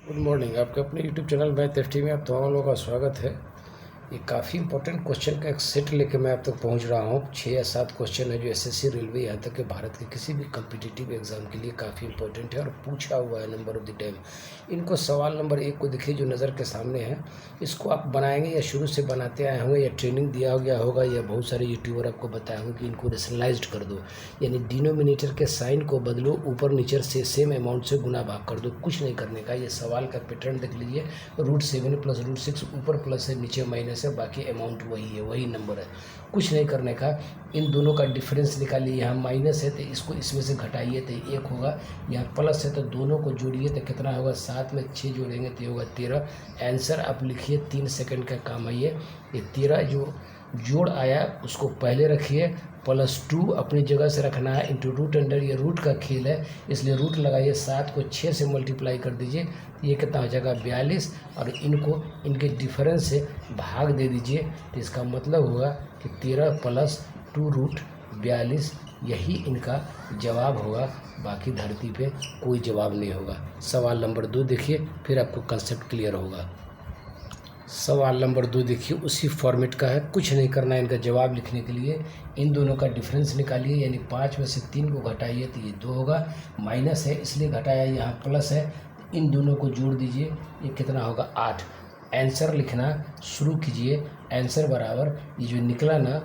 Good morning. आपके अपने YouTube channel math F T में आप तमाम लोगों का स्वागत है। ये काफ़ी इंपॉर्टेंट क्वेश्चन का एक सेट लेके मैं आप तक पहुंच रहा हूं। 6 या 7 क्वेश्चन है जो एसएससी रेलवे यहाँ तक के भारत के किसी भी कम्पिटिटिव एग्जाम के लिए काफ़ी इंपॉर्टेंट है और पूछा हुआ है नंबर ऑफ द टाइम। इनको सवाल नंबर 1 को देखिए जो नज़र के सामने है, इसको आप बनाएंगे या शुरू से बनाते आए होंगे या ट्रेनिंग दिया गया होगा या बहुत सारे यूट्यूबर आपको बताए होंगे कि इनको रेशनलाइज्ड कर दो, यानी डिनोमिनेटर के साइन को बदलो, ऊपर नीचे से सेम अमाउंट से गुना भाग कर दो। कुछ नहीं करने का। ये सवाल का पैटर्न देख लीजिए, √7 + √6 ऊपर प्लस है नीचे माइनस है, बाकी अमाउंट वही है, वही नंबर है। कुछ नहीं करने का। इन दोनों का डिफरेंस निकालिए। यहाँ माइनस है तो इसको इसमें से घटाइए तो 1 होगा, यहाँ प्लस है तो दोनों को जोड़िए तो कितना होगा, 7 में 6 जोड़ेंगे तो होगा 13। आंसर आप लिखिए, 3 सेकंड का काम है ये 13 जो जोड़ आया उसको पहले रखिए, +2 अपनी जगह से रखना है, इंटू रूट अंडर, ये रूट का खेल है इसलिए रूट लगाइए। 7 को 6 से मल्टीप्लाई कर दीजिए, ये कितना हो जाएगा 42, और इनको इनके डिफरेंस से भाग दे दीजिए तो इसका मतलब होगा कि 13 + 2√42 यही इनका जवाब होगा। बाकी धरती पे कोई जवाब नहीं होगा। सवाल नंबर 2 देखिए, फिर आपको कंसेप्ट क्लियर होगा। सवाल नंबर 2 देखिए, उसी फॉर्मेट का है। कुछ नहीं करना है इनका जवाब लिखने के लिए। इन दोनों का डिफरेंस निकालिए, यानी 5 में से 3 को घटाइए तो ये 2 होगा। माइनस है इसलिए घटाया, यहाँ प्लस है, इन दोनों को जोड़ दीजिए, ये कितना होगा 8। आंसर लिखना शुरू कीजिए। आंसर बराबर ये जो निकला ना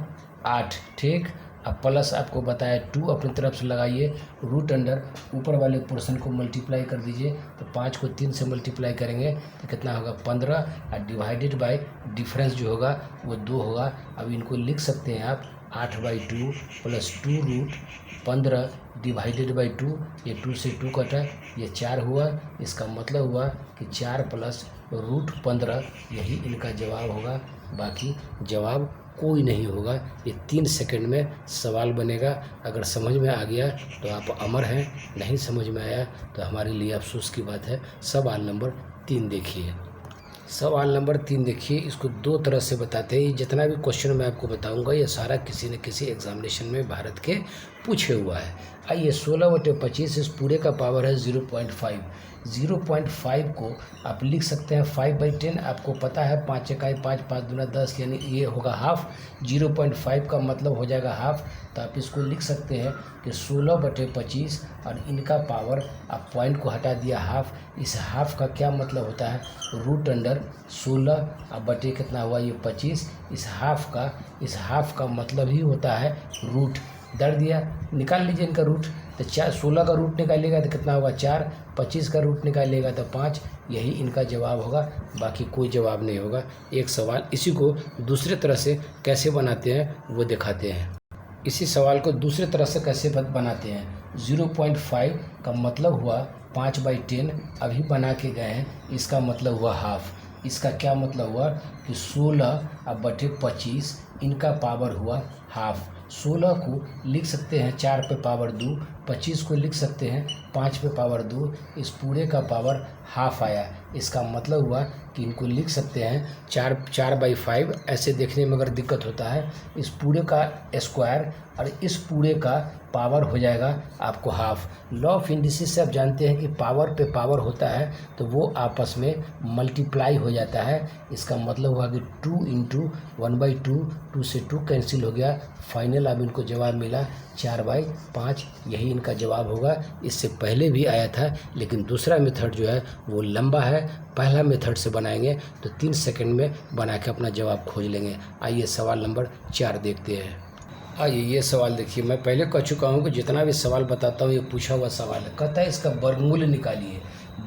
8, ठीक। अब प्लस आपको बताया 2 अपनी तरफ से लगाइए, रूट अंडर ऊपर वाले पोर्शन को मल्टीप्लाई कर दीजिए तो 5 को 3 से मल्टीप्लाई करेंगे तो कितना होगा 15, और डिवाइडेड बाय डिफरेंस जो होगा वो 2 होगा। अब इनको लिख सकते हैं आप 8/2 + 2√15 डिवाइडेड बाई 2, ये 2 से 2 कटा, ये 4 हुआ। इसका मतलब हुआ कि 4 + √15 यही इनका जवाब होगा। बाकी जवाब कोई नहीं होगा। ये 3 सेकंड में सवाल बनेगा। अगर समझ में आ गया तो आप अमर हैं, नहीं समझ में आया तो हमारे लिए अफसोस की बात है। सवाल नंबर 3 देखिए। सवाल नंबर 3 देखिए, इसको 2 तरह से बताते हैं। ये जितना भी क्वेश्चन मैं आपको बताऊंगा ये सारा किसी न किसी एग्जामिनेशन में भारत के पूछे हुआ है। आइए, 16/25 इस पूरे का पावर है 0.5। 0.5 को आप लिख सकते हैं 5/10। आपको पता है 5 इकाई 5, 5 दूना 10, यानी ये होगा हाफ। 0.5 का मतलब हो जाएगा हाफ, तो आप इसको लिख सकते हैं कि 16/25 और इनका पावर, आप पॉइंट को हटा दिया हाफ। इस हाफ का क्या मतलब होता है, रूट अंडर 16 अब बटे कितना हुआ ये 25। इस हाफ का मतलब ही होता है रूट। दर दिया, निकाल लीजिए इनका रूट, तो 16 का रूट निकालिएगा तो कितना होगा 4, 25 का रूट निकालिएगा तो 5, यही इनका जवाब होगा। बाकी कोई जवाब नहीं होगा। एक सवाल इसी को दूसरे तरह से कैसे बनाते हैं वो दिखाते हैं। इसी सवाल को दूसरे तरह से कैसे बनाते हैं। 0.5 का मतलब हुआ 5/10, अभी बना के गए हैं, इसका मतलब हुआ हाफ। इसका क्या मतलब हुआ कि 16/25 इनका पावर हुआ हाफ। 16 को लिख सकते हैं 4 पे पावर 2, 25 को लिख सकते हैं 5 पे पावर 2, इस पूरे का पावर हाफ आया। इसका मतलब हुआ कि इनको लिख सकते हैं 4/5। ऐसे देखने में अगर दिक्कत होता है, इस पूरे का स्क्वायर और इस पूरे का पावर हो जाएगा आपको हाफ। लॉ ऑफ इंडिसेस से आप जानते हैं कि पावर पे पावर होता है तो वो आपस में मल्टीप्लाई हो जाता है। इसका मतलब हुआ कि 2 × 1/2, 2 से 2 कैंसिल हो गया। फाइनल अब इनको जवाब मिला 4/5, यही इनका जवाब होगा। इससे पहले भी आया था लेकिन दूसरा मेथड जो है वो लंबा है। पहला मेथड से बनाएंगे तो 3 सेकंड में बना के अपना जवाब खोज लेंगे। आइए सवाल नंबर 4 देखते हैं। आइए, ये सवाल देखिए, मैं पहले कह चुका हूँ कि जितना भी सवाल बताता हूँ ये पूछा हुआ सवाल है। कहता है इसका वर्गमूल निकालिए।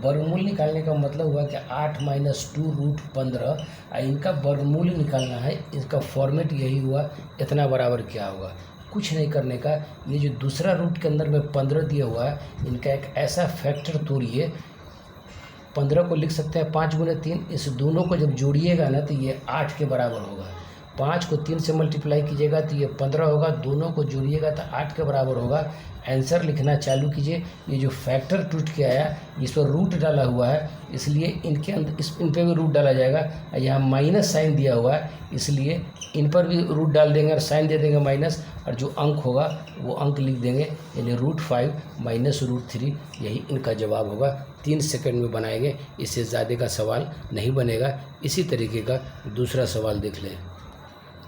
वर्गमूल निकालने का मतलब हुआ कि 8 - 2√15, इनका वर्गमूल निकालना है। इसका फॉर्मेट यही हुआ, इतना बराबर क्या होगा। कुछ नहीं करने का। ये जो दूसरा रूट के अंदर में 15 दिया हुआ है, इनका एक ऐसा फैक्टर तोड़िए। 15 को लिख सकते हैं 5 × 3, इस दोनों को जब जोड़िएगा ना तो ये 8 के बराबर होगा। 5 को 3 से मल्टीप्लाई कीजिएगा तो ये 15 होगा, दोनों को जोड़िएगा तो 8 के बराबर होगा। आंसर लिखना चालू कीजिए। ये जो फैक्टर टूट के आया इस पर रूट डाला हुआ है, इसलिए इनके अंदर इन पर भी रूट डाला जाएगा। यहाँ माइनस साइन दिया हुआ है, इसलिए इन पर भी रूट डाल देंगे और साइन दे देंगे माइनस, और जो अंक होगा वो अंक लिख देंगे, यानी √5 माइनस √3, यही इनका जवाब होगा। 3 सेकंड में बनाएंगे, इससे ज़्यादा का सवाल नहीं बनेगा। इसी तरीके का दूसरा सवाल देख लें।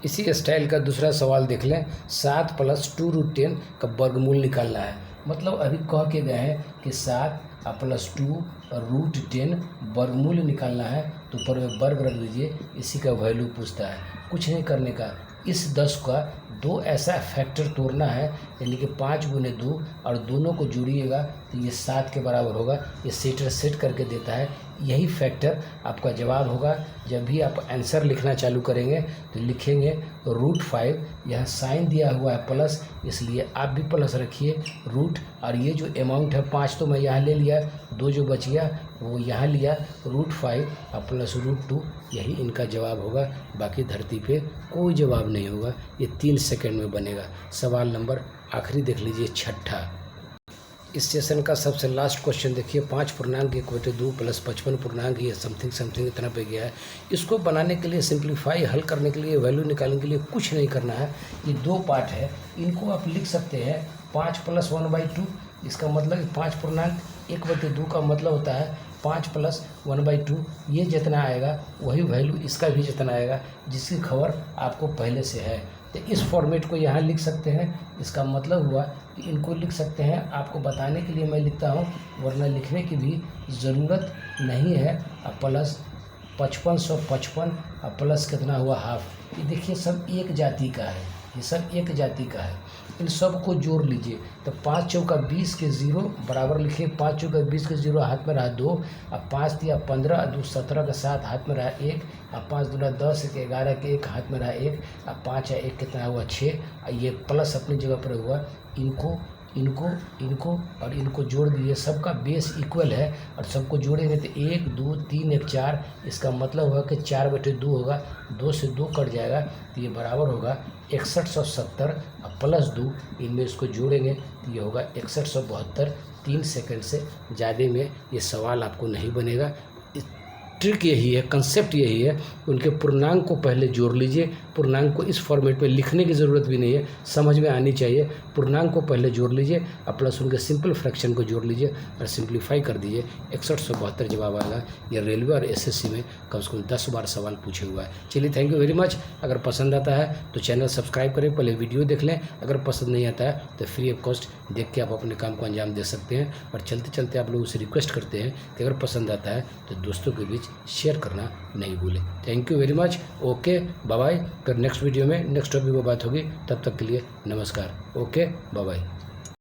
इसी स्टाइल का दूसरा सवाल देख लें। 7 + 2√10 का वर्गमूल निकालना है। मतलब अभी कह के गए हैं कि 7 + 2√10 वर्गमूल निकालना है, तो ऊपर में वर्ग रख दीजिए, इसी का वैल्यू पूछता है। कुछ नहीं करने का, इस 10 का 2 ऐसा फैक्टर तोड़ना है, यानी कि 5 × 2, और दोनों को जोड़िएगा तो ये 7 के बराबर होगा। ये सेट करके देता है, यही फैक्टर आपका जवाब होगा। जब भी आप आंसर लिखना चालू करेंगे तो लिखेंगे √5, यहाँ साइन दिया हुआ है प्लस, इसलिए आप भी प्लस रखिए रूट, और ये जो अमाउंट है 5 तो मैं यहाँ ले लिया, 2 जो बच गया वो यहाँ लिया, √5 + √2, यही इनका जवाब होगा। बाकी धरती पे कोई जवाब नहीं होगा। ये 3 सेकंड में बनेगा। सवाल नंबर आखिरी देख लीजिए, छठा। इस सेशन का सबसे लास्ट क्वेश्चन देखिए। 5 पूर्णांक = 2 + 55 पूर्णांक, ये समथिंग इतना पे गया है। इसको बनाने के लिए, सिंप्लीफाई हल करने के लिए, वैल्यू निकालने के लिए कुछ नहीं करना है। ये 2 पार्ट है, इनको आप लिख सकते हैं 5 + 1/2। इसका मतलब 5 पूर्णांक 1/2 का मतलब होता है 5 + 1/2। ये जितना आएगा वही वैल्यू इसका भी जितना आएगा, जिसकी खबर आपको पहले से है। तो इस फॉर्मेट को यहाँ लिख सकते हैं। इसका मतलब हुआ कि इनको लिख सकते हैं, आपको बताने के लिए मैं लिखता हूँ, वरना लिखने की भी ज़रूरत नहीं है। प्लस 5555 प्लस कितना हुआ ½ ये देखिए सब एक जाति का है, ये सब एक जाति का है। इन सब को जोड़ लीजिए तो 5 चौका 20 के 0 बराबर लिखिए। 5 चौका 20 के 0, हाथ में रहा 2, अब 5 दिया 15, 2 17 का 7, हाथ में रहा 1, अब 5 दूना 10 के 11 के 1, हाथ में रहा 1, अब 5 या 1 कितना हुआ 6, ये प्लस अपनी जगह पर हुआ। इनको और इनको जोड़ दीजिए, सबका बेस इक्वल है और सबको जोड़ेंगे तो 1 2 3 1 4। इसका मतलब होगा कि 4/2 होगा, 2 से 2 कट जाएगा तो ये बराबर होगा 6170 + 2। इनमें इसको जोड़ेंगे तो ये होगा 6172। 3 सेकंड से ज़्यादा में ये सवाल आपको नहीं बनेगा। ट्रिक यही है, कंसेप्ट यही है, उनके पूर्णांक को पहले जोड़ लीजिए। पूर्णांक को इस फॉर्मेट में लिखने की ज़रूरत भी नहीं है, समझ में आनी चाहिए। पूर्णांक को पहले जोड़ लीजिए और प्लस उनके सिंपल फ्रैक्शन को जोड़ लीजिए और सिंप्लीफाई कर दीजिए। 6172 जवाब आएगा। यह रेलवे और एसएससी में कम से कम 10 बार सवाल पूछे हुआ है। चलिए, थैंक यू वेरी मच। अगर पसंद आता है तो चैनल सब्सक्राइब करें, पहले वीडियो देख लें। अगर पसंद नहीं आता है तो फ्री ऑफ कॉस्ट देख के आप अपने काम को अंजाम दे सकते हैं। और चलते चलते आप लोगों से रिक्वेस्ट करते हैं कि अगर पसंद आता है तो दोस्तों के बीच शेयर करना नहीं भूलें। Thank you very much. Okay, bye bye. फिर नेक्स्ट वीडियो में नेक्स्ट टॉपिक पर बात होगी। तब तक के लिए नमस्कार। Okay, bye bye.